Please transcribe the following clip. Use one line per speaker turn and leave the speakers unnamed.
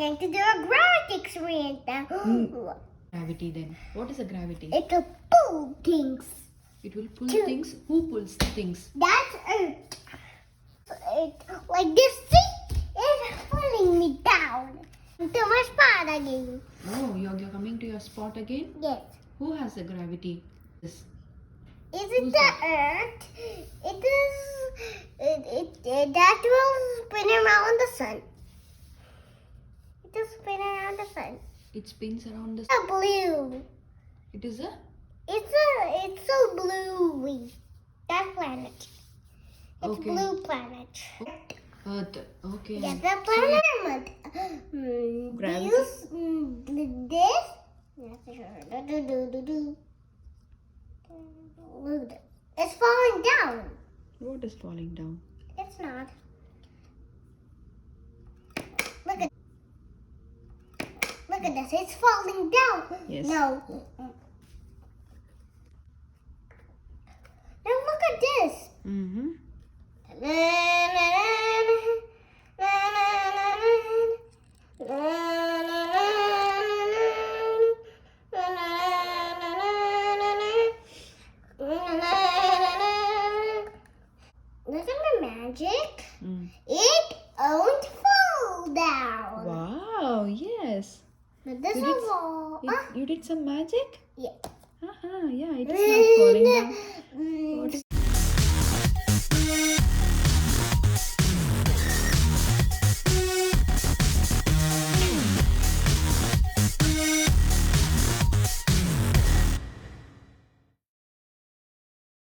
going to do a gravity experiment now.
Gravity then. What is a gravity?
It will pull things.
It will pull things. Who pulls things?
That's Earth. It, like this, see? It's pulling me down to my spot again.
Oh, you're coming to your spot again?
Yes.
Who has the gravity? Yes.
Is it the Earth? It is. That will spin around the sun. It will spin around the sun.
It spins around the
It's blue.
It is a?
It's so bluey. That planet. It's
Okay.
blue planet.
Earth. Okay.
Yes, the planet.
Gravity?
This. It's falling down.
What is falling down?
It's not. Look at this. It's falling down.
Yes.
No. Now look at this.
Mm-hmm.
Look at my magic. It won't fall down.
Wow, yes.
But this
You
will
did-
fall.
You did some magic?
Yeah.
Yeah, it is not falling down.
Mm,
What is